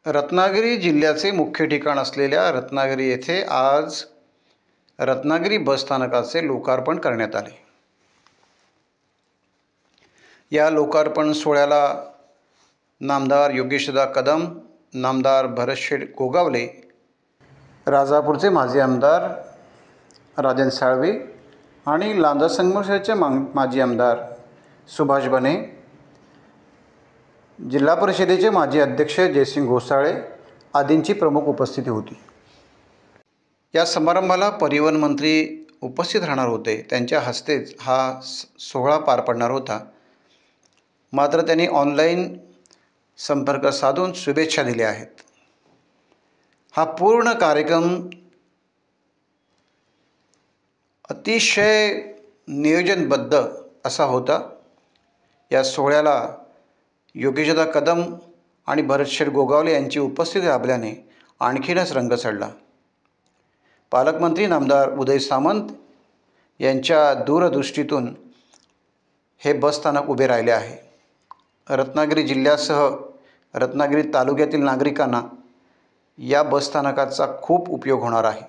रत्नागिरी जिल्ह्याचे मुख्य ठिकाण असलेल्या रत्नागिरी येथे आज रत्नागिरी बसस्थानकाचे लोकार्पण करण्यात आले। या लोकार्पण सोहळ्याला नामदार योगेशदा कदम, नामदार भरतशेठ गोगावले, राजापूरचे माजी आमदार राजन साळवे आणि लांजा संगमेश्वरचे माजी आमदार सुभाष बने, जिल्हा परिषदेचे माजी अध्यक्ष जयसिंग घोसाळे आदींची प्रमुख उपस्थिती होती। या समारंभाला परिवहन मंत्री उपस्थित राहणार होते। त्यांच्या हस्तेच हा सोहळा पार पडणार होता। मात्र त्यांनी ऑनलाईन संपर्क साधून शुभेच्छा दिल्या आहेत। हा पूर्ण कार्यक्रम अतिशय नियोजनबद्ध असा होता। या सोहळ्याला योगेशदा कदम आणि भरतशेठ गोगावले यांची उपस्थिती लाभल्याने आणखीनच रंग चढला। पालकमंत्री नामदार उदय सामंत यांच्या दूरदृष्टीतून हे बसस्थानक उभे राहिले आहे। रत्नागिरी जिल्ह्यासह रत्नागिरी तालुक्यातील नागरिकांना या बसस्थानकाचा खूप उपयोग होणार आहे।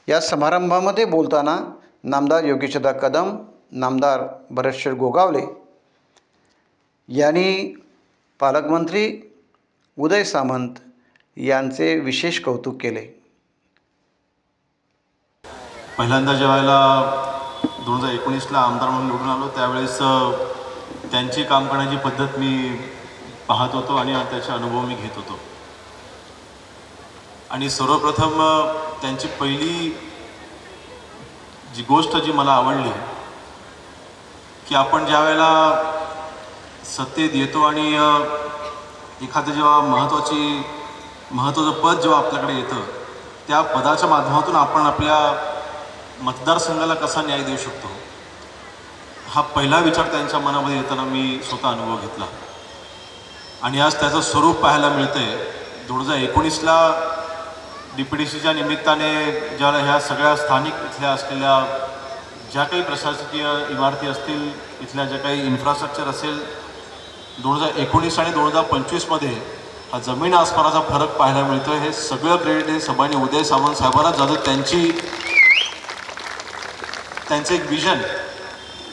या समारंभामध्ये बोलताना नामदार योगेशदा कदम, नामदार भरतशेठ गोगावले यांनी पालकमंत्री उदय सामंत यांचे विशेष कौतुक केले। पहिल्यांदा ज्यावेळेला 2019ला आमदार म्हणून निवडून आलो त्यावेळेस त्यांची काम करण्याची पद्धत मी पाहत होतो आणि त्याचे अनुभव मी घेत होतो। आणि सर्वप्रथम त्यांची पहिली जी गोष्ट जी मला आवडली की आपण ज्यावेळेला सत्तेत येतो आणि एखादं जेव्हा महत्त्वाचं पद जेव्हा आपल्याकडे येतं त्या पदाच्या माध्यमातून आपण आपल्या मतदारसंघाला कसा न्याय देऊ शकतो हा पहिला विचार त्यांच्या मनामध्ये येताना मी स्वतः अनुभव घेतला। आणि आज त्याचं स्वरूप पाहायला मिळतंय। 2019ला DPDCच्या निमित्ताने ज्यावेळेला ह्या सगळ्या स्थानिक इथल्या असलेल्या ज्या काही प्रशासकीय इमारती असतील, इथल्या ज्या काही इन्फ्रास्ट्रक्चर असेल, 2019 आणि 2025मध्ये हा जमीन आसमानाचा फरक पाहायला मिळतो। हे सगळं क्रेडिट हे सभानी उदय सामंत साहेबांना जातं। त्यांचे एक विजन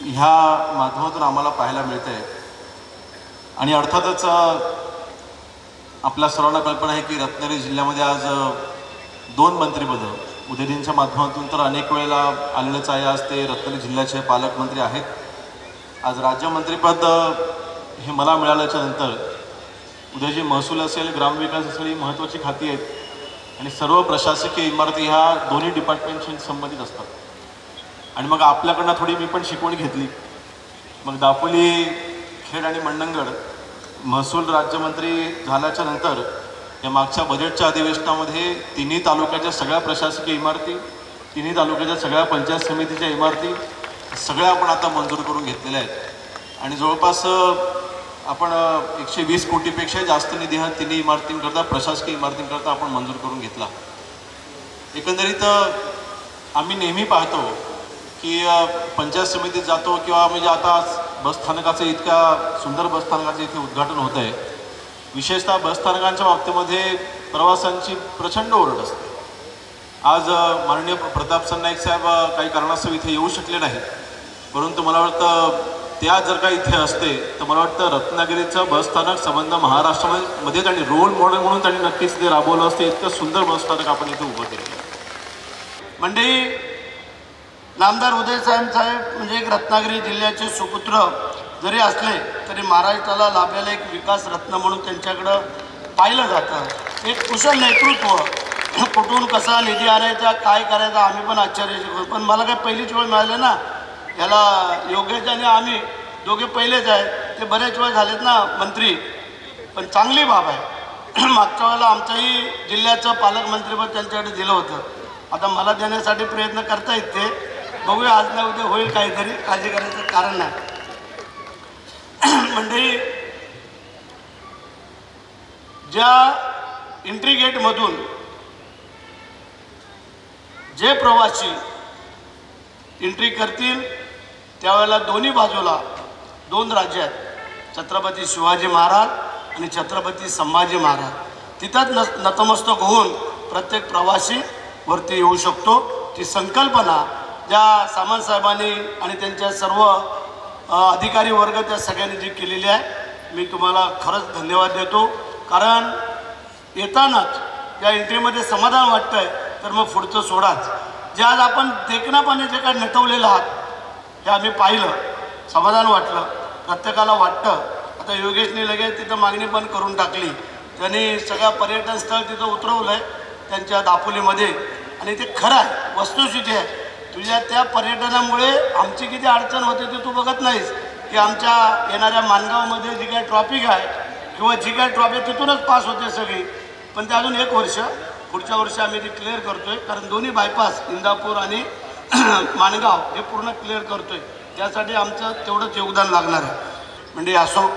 ह्या माध्यमातून आम्हाला पाहायला मिळतं आहे। आणि अर्थातच आपल्या सर्वांना कल्पना आहे की रत्नागिरी जिल्ह्यामध्ये आज 2 मंत्रिपदं उदयजींच्या माध्यमातून तर अनेक वेळेला आलेलंच आहे। आज ते रत्नागिरी जिल्ह्याचे पालकमंत्री आहेत। आज राज्यमंत्रीपद हे मला मिळाल्याच्या नंतर उदयजी महसूल असेल, ग्रामविकास असेल ही महत्त्वाची खाती आहेत आणि सर्व प्रशासकीय इमारती ह्या दोन्ही डिपार्टमेंटशी संबंधित असतात। आणि मग आपल्याकडनं थोडी मी पण शिकवण घेतली। मग दापोली, खेड आणि मंडणगड महसूल राज्यमंत्री झाल्याच्या नंतर या मागच्या बजेटच्या अधिवेशनामध्ये तिन्ही तालुक्याच्या सगळ्या प्रशासकीय इमारती, तिन्ही तालुक्याच्या सगळ्या पंचायत समितीच्या इमारती सगळ्या आपण आता मंजूर करून घेतलेल्या आहेत। आणि जवळपास आपण 120 कोटीपेक्षा जास्त निधी हा तिन्ही इमारतींकरता, प्रशासकीय इमारतींकरता आपण मंजूर करून घेतला। एकंदरीत आम्ही नेहमी पाहतो की पंचायत समितीत जातो किंवा म्हणजे आता बसस्थानकाचं इतक्या सुंदर बसस्थानकाचं इथे उद्घाटन होत आहे। विशेषतः बसस्थानकांच्या बाबतीमध्ये प्रवाशांची प्रचंड ओरड असते। आज माननीय प्रताप सरनाईक साहेब काही कारणास्तव इथे येऊ शकले नाहीत, परंतु मला वाटतं त्या जर का इथे असते तर मला वाटतं रत्नागिरीचं बसस्थानक संबंध महाराष्ट्रामध्ये त्यांनी रोल मॉडेल म्हणून त्यांनी नक्कीच ते राबवलं असते। इतकं सुंदर बसस्थानक आपण इथे उभं केलं। मंडळी, नामदार उदय साहेब म्हणजे एक रत्नागिरी जिल्ह्याचे सुपुत्र जरी असले तरी महाराष्ट्राला लाभलेलं एक विकास रत्न म्हणून त्यांच्याकडं पाहिलं जातं। एक कुशल नेतृत्व, कुठून कसा निधी आणायचा, काय करायचा आम्ही पण आश्चर्यचकित होतो। पण मला काय पहिलीच वेळ मिळाली ना, याला योगेश आणि आम्ही दोघे पहिलेच आहेत। ते बरेच वेळ झालेत ना मंत्री, पण चांगली बाब आहे। मागच्या वेळेला आमच्याही जिल्ह्याचं पालकमंत्रीपद त्यांच्याकडे दिलं होतं। आता मला देण्यासाठी प्रयत्न करतायत ते, बघूया आज ना उद्या होईल काहीतरी, काळजी करायचं कारण नाही। मंडळी, ज्या एंट्री गेटमधून जे प्रवासी एंट्री करतील त्यावेळेला दोन्ही बाजूला 2 राज्य आहेत, छत्रपती शिवाजी महाराज आणि छत्रपती संभाजी महाराज तिथंच नतमस्तक होऊन प्रत्येक प्रवासी वरती येऊ शकतो. ती संकल्पना ज्या सामंत साहेबांनी आणि त्यांच्या सर्व अधिकारी वर्ग त्या सगळ्यांनी जी केलेली आहे, मी तुम्हाला खरंच धन्यवाद देतो. कारण येतानाच या एंट्रीमध्ये समाधान वाटतं आहे, तर मग पुढचं सोडाच. जे आज आपण देखणापणे जे काय नटवलेलं आहात हे आम्ही पाहिलं, समाधान वाटलं, प्रत्येकाला वाटतं. आता योगेशने लगेच तिथं मागणी पण करून टाकली. त्यांनी सगळ्या पर्यटन स्थळ तिथं उतरवलं आहे त्यांच्या दापोलीमध्ये, आणि ते खरं आहे, वस्तुस्थिती आहे. तुझ्या त्या पर्यटनामुळे आमची किती अडचण होते ते तू बघत नाहीस, की आमच्या येणाऱ्या माणगावमध्ये जी काय ट्रॉफिक आहे किंवा जी काय ट्रॉफिक तिथूनच पास होते सगळी, पण ते अजून 1 वर्ष, पुढच्या वर्षी आम्ही ती क्लिअर करतो आहे. कारण दोन्ही बायपास इंदापूर आणि माणगाव हे पूर्ण क्लिअर करतो आहे. त्यासाठी आमचं तेवढंच योगदान लागणार आहे. म्हणजे असो,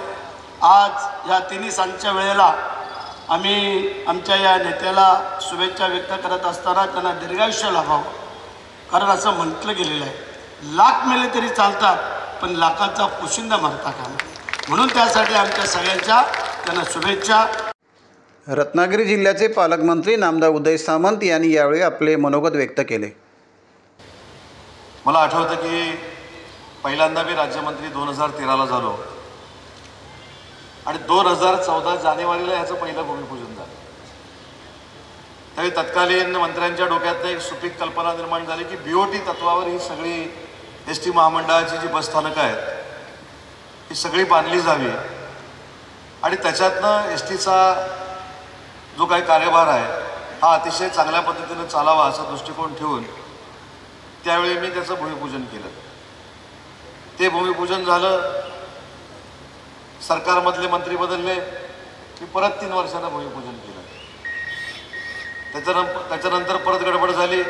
आज या तिन्ही सांजच्या वेळेला आम्ही आमच्या या नेत्याला शुभेच्छा व्यक्त करत असताना त्यांना दीर्घायुष्य लाभावं. कारण असं म्हटलं गेलेलं आहे, लाख मेले तरी चालतात, पण लाखाचा पोशिंदा मारता कामा नये. म्हणून त्यासाठी आमच्या सगळ्यांच्या त्यांना शुभेच्छा. रत्नागिरी जिल्ह्याचे पालकमंत्री नामदार उदय सामंत यांनी यावेळी आपले मनोगत व्यक्त केले. मला आठवतं की पहिल्यांदा मी राज्यमंत्री 2013ला झालो आणि 2014 जानेवारीला याचं पहिलं भूमिपूजन झालं. त्यावेळी तत्कालीन मंत्र्यांच्या डोक्यात एक सुपीक कल्पना निर्माण झाली की BOT तत्वावर ही सगळी ST महामंडळाची जी बसस्थानकं आहेत ही सगळी बांधली जावी आणि त्याच्यातनं STचा जो काही कार्यभार आहे हा अतिशय चांगल्या पद्धतीनं चालावा असा दृष्टिकोन ठेवून त्यावेळी मी त्याचं भूमिपूजन केलं. ते भूमिपूजन झालं, सरकारमधले मंत्री बदलले, मी परत 3 वर्षांना भूमिपूजन केलं. त्याच्यानंतर परत गडबड झाली,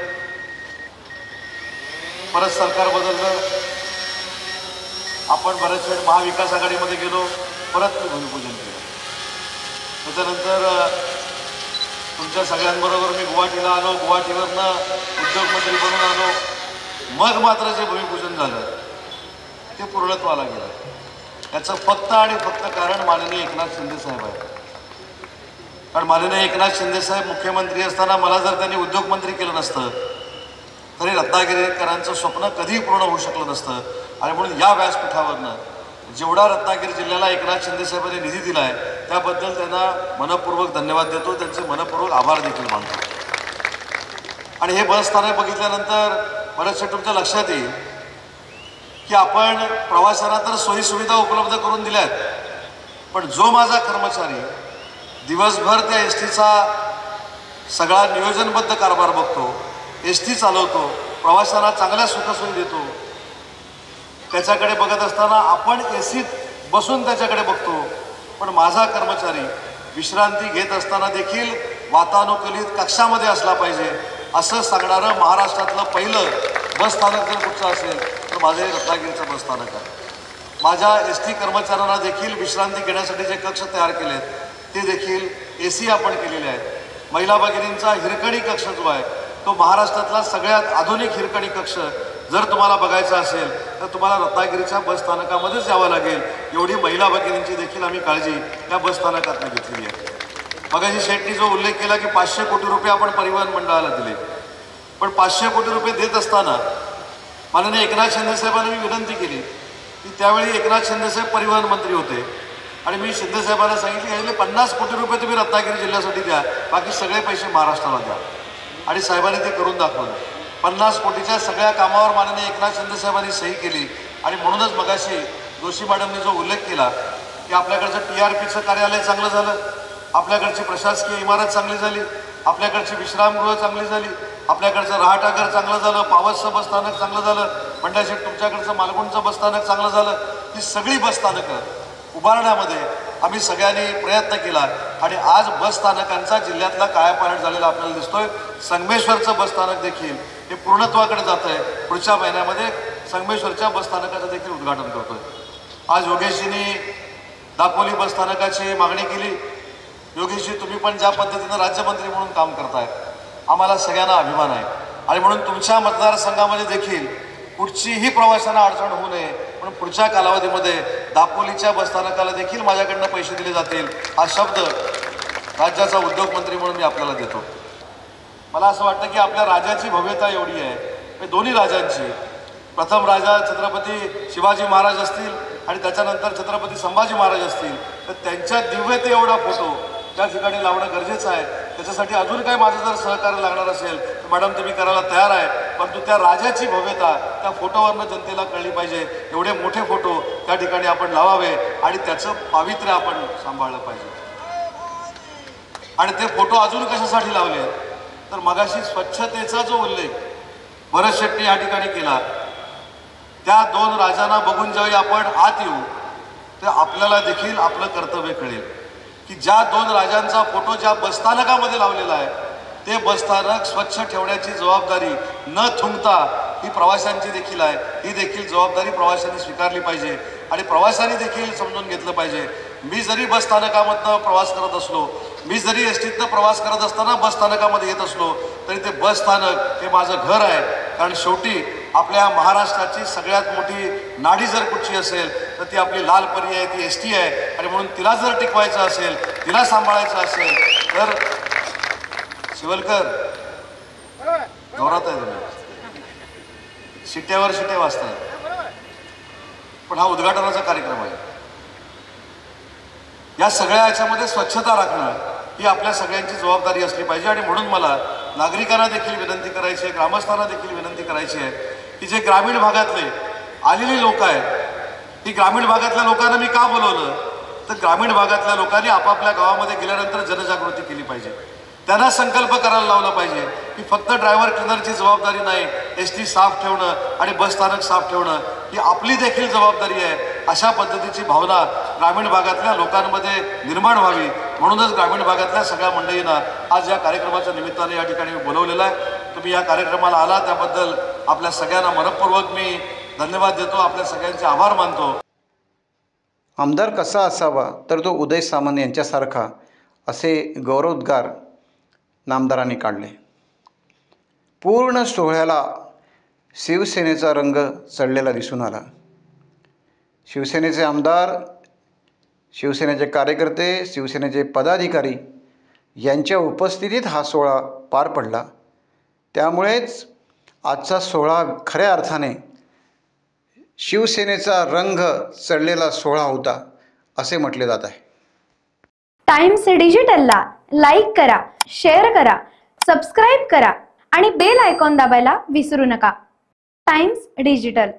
परत सरकार बदललं, आपण बरेच वेळ महाविकास आघाडीमध्ये गेलो, परत मी भूमिपूजन केलं. त्याच्यानंतर तुमच्या सगळ्यांबरोबर मी गुवाहाटीला आलो, गुवाहाटीवरनं उद्योगमंत्री बनून आलो. मग मात्र जे भूमिपूजन झालं ते पूर्णत्वाला गेलं. त्याचं फक्त आणि फक्त कारण माननीय एकनाथ शिंदे साहेब आहे. कारण माननीय एकनाथ शिंदे साहेब मुख्यमंत्री असताना मला जर त्यांनी उद्योगमंत्री केलं नसतं तरी रत्नागिरीकरांचं स्वप्न कधीही पूर्ण होऊ शकलं नसतं. आणि म्हणून या व्यासपीठावरनं जेवढा रत्नागिरी जिल्ह्याला एकनाथ शिंदे साहेबांनी निधी दिला आहे त्याबद्दल त्यांना मनपूर्वक धन्यवाद देतो, त्यांचे मनपूर्वक आभार देखील मानतो. आणि हे बसस्थानक बघितल्यानंतर बरेचसे तुमच्या लक्षात येईल की आपण प्रवाशांना तर सोयीसुविधा उपलब्ध करून दिल्या आहेत, पण जो माझा कर्मचारी दिवसभर त्या STचा सगळा नियोजनबद्ध कारभार बघतो, ST चालवतो, प्रवाशांना चांगल्या सुखसोयी देतो, त्याच्याकडे बघत असताना आपण ACत बसून त्याच्याकडे बघतो, पण माझा कर्मचारी विश्रांती घेत असताना देखील वातानुकूलित कक्षामध्ये असला पाहिजे असं सांगणारं महाराष्ट्रातलं पहिलं बसस्थानक जर कुठचं असेल तर माझं हे रत्नागिरीचं बसस्थानक आहे. माझ्या ST कर्मचाऱ्यांना देखील विश्रांती घेण्यासाठी जे कक्ष तयार केले आहेत ते देखील AC आपण केलेले आहेत. महिला भगिनींचा हिरकणी कक्ष जो आहे तो महाराष्ट्रातला सगळ्यात आधुनिक हिरकणी कक्ष जर तुम्हाला बघायचा असेल तर तुम्हाला रत्नागिरीच्या बसस्थानकामध्येच यावं लागेल. एवढी महिला भगिनींची देखील आम्ही काळजी या बसस्थानकातून घेतलेली आहे. मगाशी शेट्टी जो उल्लेख केला की 500 कोटी रुपये आपण परिवहन मंडळाला दिले, पण 500 कोटी रुपये देत असताना माननीय एकनाथ शिंदे साहेबांनी मी विनंती केली की त्यावेळी एकनाथ शिंदे साहेब परिवहन मंत्री होते आणि मी शिंदे साहेबांना सांगितले की यातले 50 कोटी रुपये तुम्ही रत्नागिरी जिल्ह्यासाठी द्या, बाकी सगळे पैसे महाराष्ट्राला द्या. आणि साहेबांनी ते करून दाखवलं. 50 कोटीच्या सगळ्या कामावर माननीय एकनाथ शिंदे साहेबांनी सही केली. आणि म्हणूनच मगाशी जोशी मॅडमने जो उल्लेख केला की आपल्याकडचं TRPचं कार्यालय चांगलं झालं, आपल्याकडची प्रशासकीय इमारत चांगली झाली, आपल्याकडची विश्रामगृह चांगली झाली, आपल्याकडचं रहाटाघर चांगलं झालं, पावसचं बसस्थानक चांगलं झालं, मंडळशेठ तुमच्याकडचं मालगुणचं बसस्थानक चांगलं झालं. ही सगळी बसस्थानकं उभारण्यामध्ये आम्ही सगळ्यांनी प्रयत्न केला आणि आज बसस्थानकांचा जिल्ह्यातला कायापालट झालेला आपल्याला दिसतोय. संगमेश्वरचं बसस्थानक देखील हे पूर्णत्वाकडे जात आहे. पुढच्या महिन्यामध्ये संगमेश्वरच्या बसस्थानकाचं देखील उद्घाटन करतोय. आज योगेशजींनी दापोली बसस्थानकाची मागणी केली. योगेशजी, तुम्ही पण ज्या पद्धतीनं राज्यमंत्री म्हणून काम करताय आम्हाला सगळ्यांना अभिमान आहे आणि म्हणून तुमच्या मतदारसंघामध्ये देखील कुठचीही प्रवाशांना अडचण होऊ नये म्हणून पुढच्या कालावधीमध्ये दापोलीच्या बसस्थानकाला देखील माझ्याकडनं पैसे दिले जातील हा शब्द राज्याचा उद्योगमंत्री म्हणून मी आपल्याला देतो. मला असं वाटतं की आपल्या राजाची भव्यता एवढी आहे, दोन्ही राजांची, प्रथम राजा छत्रपती शिवाजी महाराज असतील आणि त्याच्यानंतर छत्रपती संभाजी महाराज असतील, तर त्यांच्या दिव्यते एवढा फोटो त्या ठिकाणी लावणं गरजेचं आहे. त्याच्यासाठी अजून काय माझं जर सहकार्य लागणार असेल तर मॅडम ते मी करायला तयार आहे, परंतु त्या राजाची भव्यता त्या फोटोवरनं जनतेला कळली पाहिजे. एवढे मोठे फोटो त्या ठिकाणी आपण लावावे आणि त्याचं पावित्र्य आपण सांभाळलं पाहिजे. आणि ते फोटो अजून कशासाठी लावले तर मगाशी स्वच्छतेचा जो उल्लेख भरत शेट्टी या ठिकाणी केला, त्या दोन राजांना बघून ज्यावेळी आपण आत येऊ तर आपल्याला देखील आपलं कर्तव्य कळेल की ज्या दोन राजांचा फोटो ज्या बसस्थानकामध्ये लावलेला आहे ते बसस्थानक स्वच्छ ठेवण्याची जबाबदारी न थुंकता ही प्रवाशांची देखील आहे. ही देखील जबाबदारी प्रवाशांनी स्वीकारली पाहिजे आणि प्रवाशांनी देखील समजून घेतलं पाहिजे. मी जरी बसस्थानकामधनं प्रवास करत असलो, मी जरी एसटीतनं प्रवास करत असताना बसस्थानकामध्ये येत असलो तरी ते बसस्थानक हे माझं घर आहे. कारण शेवटी आपल्या महाराष्ट्राची सगळ्यात मोठी नाडी जर कुठची असेल तर ती आपली लाल परी आहे, ती एसटी आहे. आणि म्हणून तिला जर टिकवायचं असेल, तिला सांभाळायचं असेल तर शिवलकर जोरात आहे, तुम्ही शिट्ट्यावर शिट्टे वाजताय, पण हा उद्घाटनाचा कार्यक्रम आहे. या सगळ्या याच्यामध्ये स्वच्छता राखणं ही आपल्या सगळ्यांची जबाबदारी असली पाहिजे. आणि म्हणून मला नागरिकांना देखील विनंती करायची आहे, ग्रामस्थांना देखील विनंती करायची आहे की जे ग्रामीण भागातले आलेली लोक आहेत, ती ग्रामीण भागातल्या लोकांना मी का बोलवलं तर ग्रामीण भागातल्या लोकांनी आपापल्या गावामध्ये गेल्यानंतर जनजागृती केली पाहिजे. त्यांना संकल्प करायला लावला पाहिजे की फक्त ड्रायव्हर क्लिनरची जबाबदारी नाही, एसटी साफ ठेवणं आणि बसस्थानक साफ ठेवणं ही आपली देखील जबाबदारी आहे. अशा पद्धतीची भावना ग्रामीण भागातल्या लोकांमध्ये निर्माण व्हावी म्हणूनच ग्रामीण भागातल्या सगळ्या मंडळींना आज या कार्यक्रमाच्या निमित्ताने या ठिकाणी बोलवलेलं आहे. तुम्ही या कार्यक्रमाला आला त्याबद्दल आपल्या सगळ्यांना मनपूर्वक मी धन्यवाद देतो, आपल्या सगळ्यांचे आभार मानतो. आमदार कसा असावा तर तो उदय सामंत यांच्यासारखा, असे गौरवोद्गार नामदारांनी काढले. पूर्ण सोहळ्याला शिवसेनेचा रंग चढलेला दिसून आला. शिवसेनेचे आमदार, शिवसेनेचे कार्यकर्ते, शिवसेनेचे पदाधिकारी यांच्या उपस्थितीत हा सोहळा पार पडला. त्यामुळेच आजचा सोहळा खऱ्या अर्थाने शिवसेनेचा रंग चढलेला सोहळा होता असे म्हटले जात आहे. टाइम्स डिजिटलला लाईक करा, शेअर करा, सबस्क्राईब करा आणि बेल आयकॉन दाबायला विसरू नका. Times digital.